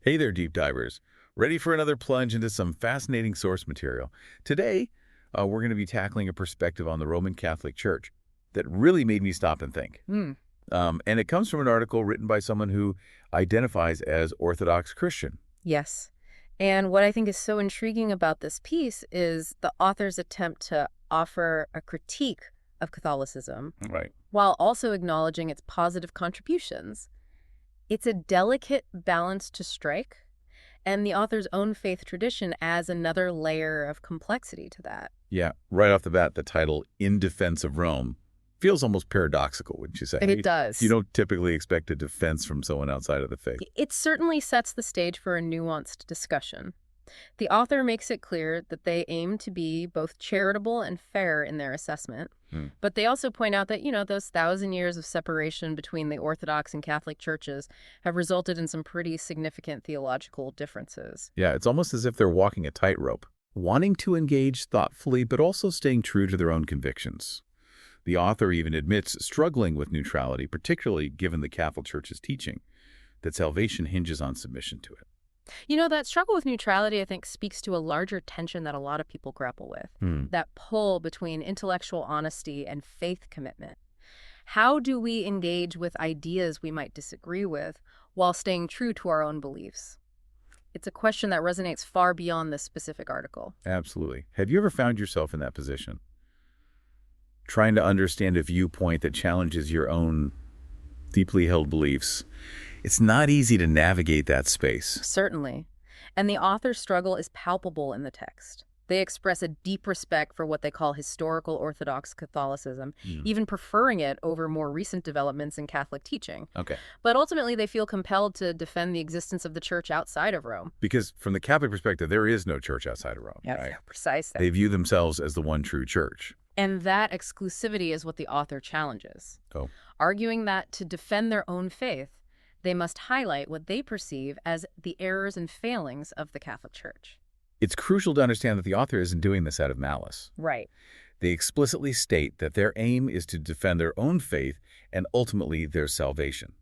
Hey there, deep divers. Ready for another plunge into some fascinating source material? Today, we're going to be tackling a perspective on the Roman Catholic Church that really made me stop and think. Hmm. And it comes from an article written by someone who identifies as Orthodox Christian. Yes. And what I think is so intriguing about this piece is the author's attempt to offer a critique of Catholicism Right. while also acknowledging its positive contributions. It's a delicate balance to strike, and the author's own faith tradition adds another layer of complexity to that. Yeah, right off the bat, the title, In Defense of Rome, feels almost paradoxical, wouldn't you say? It You does. don't typically expect a defense from someone outside of the faith. It certainly sets the stage for a nuanced discussion. The author makes it clear that they aim to be both charitable and fair in their assessment, Hmm. but they also point out that, those 1,000 years of separation between the Orthodox and Catholic churches have resulted in some pretty significant theological differences. Yeah, it's almost as if they're walking a tightrope, wanting to engage thoughtfully, but also staying true to their own convictions. The author even admits struggling with neutrality, particularly given the Catholic Church's teaching that salvation hinges on submission to it. That struggle with neutrality, I think, speaks to a larger tension that a lot of people grapple with, Hmm. that pull between intellectual honesty and faith commitment. How do we engage with ideas we might disagree with while staying true to our own beliefs? It's a question that resonates far beyond this specific article. Absolutely. Have you ever found yourself in that position? Trying to understand a viewpoint that challenges your own deeply held beliefs. It's not easy to navigate that space. Certainly. And the author's struggle is palpable in the text. They express a deep respect for what they call historical Orthodox Catholicism, Hmm. even preferring it over more recent developments in Catholic teaching. Okay. But ultimately, they feel compelled to defend the existence of the church outside of Rome. Because from the Catholic perspective, there is no church outside of Rome, right? Precisely. They view themselves as the one true church. And that exclusivity is what the author challenges, Oh. arguing that to defend their own faith, they must highlight what they perceive as the errors and failings of the Catholic Church. It's crucial to understand that the author isn't doing this out of malice. Right. They explicitly state that their aim is to defend their own faith and ultimately their salvation.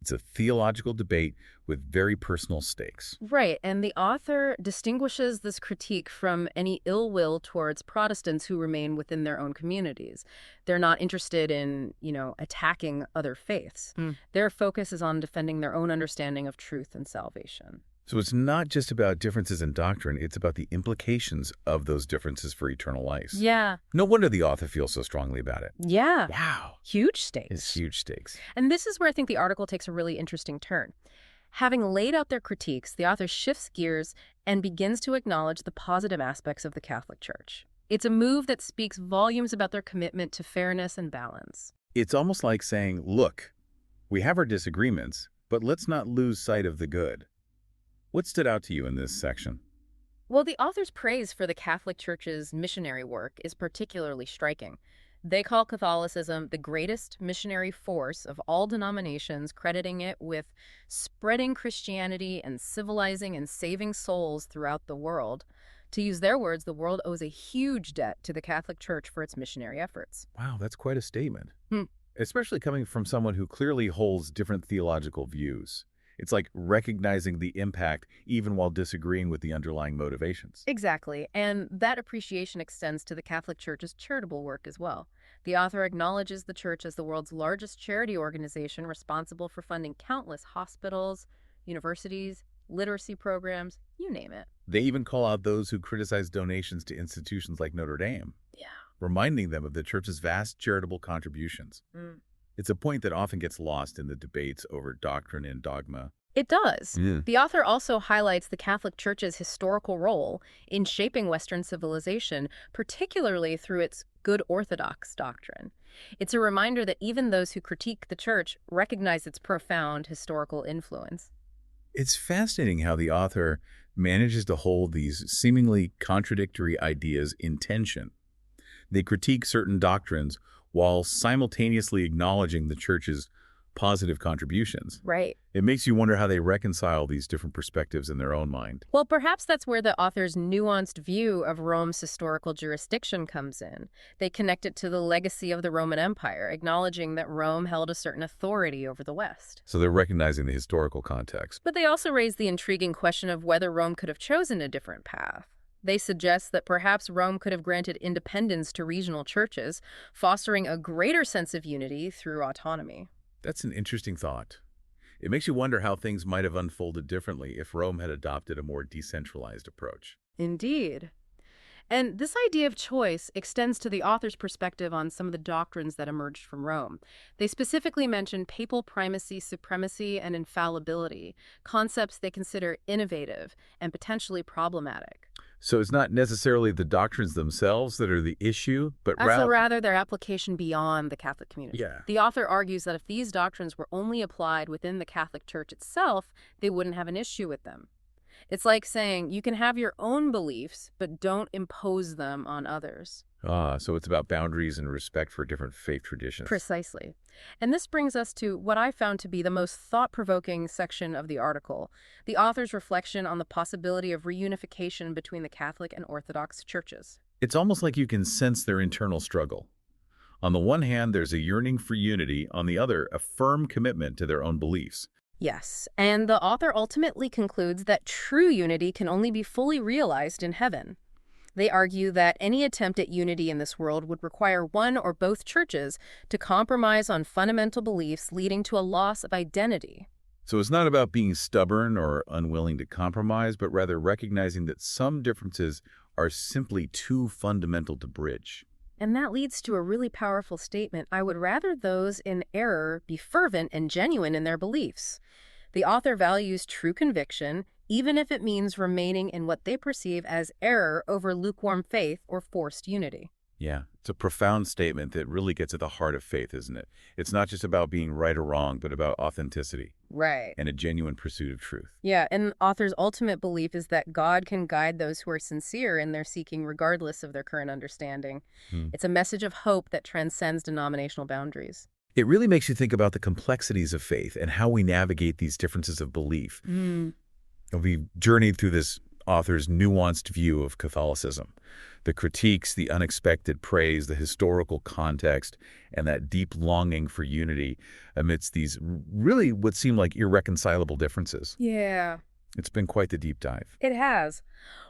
It's a theological debate with very personal stakes. Right, and the author distinguishes this critique from any ill will towards Protestants who remain within their own communities. They're not interested in, attacking other faiths. Their focus is on defending their own understanding of truth and salvation. So it's not just about differences in doctrine, it's about the implications of those differences for eternal life. Yeah. No wonder the author feels so strongly about it. Yeah. Wow. Huge stakes. It's huge stakes. And this is where I think the article takes a really interesting turn. Having laid out their critiques, the author shifts gears and begins to acknowledge the positive aspects of the Catholic Church. It's a move that speaks volumes about their commitment to fairness and balance. It's almost like saying, look, we have our disagreements, but let's not lose sight of the good. What stood out to you in this section? Well, the author's praise for the Catholic Church's missionary work is particularly striking. They call Catholicism the greatest missionary force of all denominations, crediting it with spreading Christianity and civilizing and saving souls throughout the world. To use their words, the world owes a huge debt to the Catholic Church for its missionary efforts. Wow, that's quite a statement. Hmm. Especially coming from someone who clearly holds different theological views. It's like recognizing the impact even while disagreeing with the underlying motivations. Exactly, and that appreciation extends to the Catholic Church's charitable work as well. The author acknowledges the Church as the world's largest charity organization responsible for funding countless hospitals, universities, literacy programs, you name it. They even call out those who criticize donations to institutions like Notre Dame, Yeah. reminding them of the Church's vast charitable contributions. It's a point that often gets lost in the debates over doctrine and dogma. It does. Yeah. The author also highlights the Catholic Church's historical role in shaping Western civilization, particularly through its good Orthodox doctrine. It's a reminder that even those who critique the Church recognize its profound historical influence. It's fascinating how the author manages to hold these seemingly contradictory ideas in tension. They critique certain doctrines while simultaneously acknowledging the Church's positive contributions. Right. It makes you wonder how they reconcile these different perspectives in their own mind. Well, perhaps that's where the author's nuanced view of Rome's historical jurisdiction comes in. They connect it to the legacy of the Roman Empire, acknowledging that Rome held a certain authority over the West. So they're recognizing the historical context. But they also raise the intriguing question of whether Rome could have chosen a different path. They suggest that perhaps Rome could have granted independence to regional churches, fostering a greater sense of unity through autonomy. That's an interesting thought. It makes you wonder how things might have unfolded differently if Rome had adopted a more decentralized approach. Indeed. And this idea of choice extends to the author's perspective on some of the doctrines that emerged from Rome. They specifically mention papal primacy, supremacy, and infallibility, concepts they consider innovative and potentially problematic. So it's not necessarily the doctrines themselves that are the issue, but Rather their application beyond the Catholic community. Yeah. The author argues that if these doctrines were only applied within the Catholic Church itself, they wouldn't have an issue with them. It's like saying you can have your own beliefs, but don't impose them on others. So it's about boundaries and respect for different faith traditions. Precisely. And this brings us to what I found to be the most thought-provoking section of the article, the author's reflection on the possibility of reunification between the Catholic and Orthodox churches. It's almost like you can sense their internal struggle. On the one hand, there's a yearning for unity. On the other, a firm commitment to their own beliefs. Yes, and the author ultimately concludes that true unity can only be fully realized in heaven. They argue that any attempt at unity in this world would require one or both churches to compromise on fundamental beliefs, leading to a loss of identity. So it's not about being stubborn or unwilling to compromise, but rather recognizing that some differences are simply too fundamental to bridge. And that leads to a really powerful statement. I would rather those in error be fervent and genuine in their beliefs. The author values true conviction, even if it means remaining in what they perceive as error over lukewarm faith or forced unity. Yeah, it's a profound statement that really gets at the heart of faith, isn't it? It's not just about being right or wrong, but about authenticity Right. and a genuine pursuit of truth. Yeah, and the author's ultimate belief is that God can guide those who are sincere in their seeking regardless of their current understanding. It's a message of hope that transcends denominational boundaries. It really makes you think about the complexities of faith and how we navigate these differences of belief. We've journeyed through this author's nuanced view of Catholicism, the critiques, the unexpected praise, the historical context, and that deep longing for unity amidst these really what seem like irreconcilable differences. Yeah. It's been quite the deep dive. It has.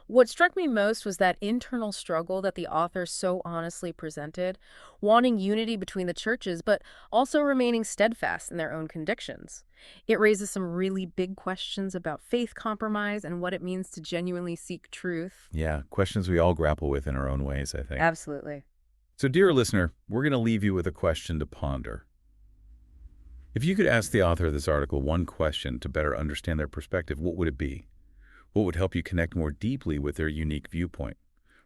What struck me most was that internal struggle that the author so honestly presented, wanting unity between the churches, but also remaining steadfast in their own convictions. It raises some really big questions about faith compromise and what it means to genuinely seek truth. Yeah, questions we all grapple with in our own ways, I think. Absolutely. So, dear listener, we're going to leave you with a question to ponder. If you could ask the author of this article one question to better understand their perspective, what would it be? What would help you connect more deeply with their unique viewpoint?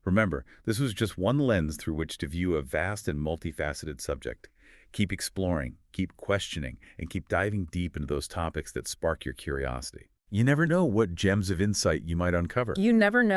Remember, this was just one lens through which to view a vast and multifaceted subject. Keep exploring, keep questioning, and keep diving deep into those topics that spark your curiosity. You never know what gems of insight you might uncover. You never know.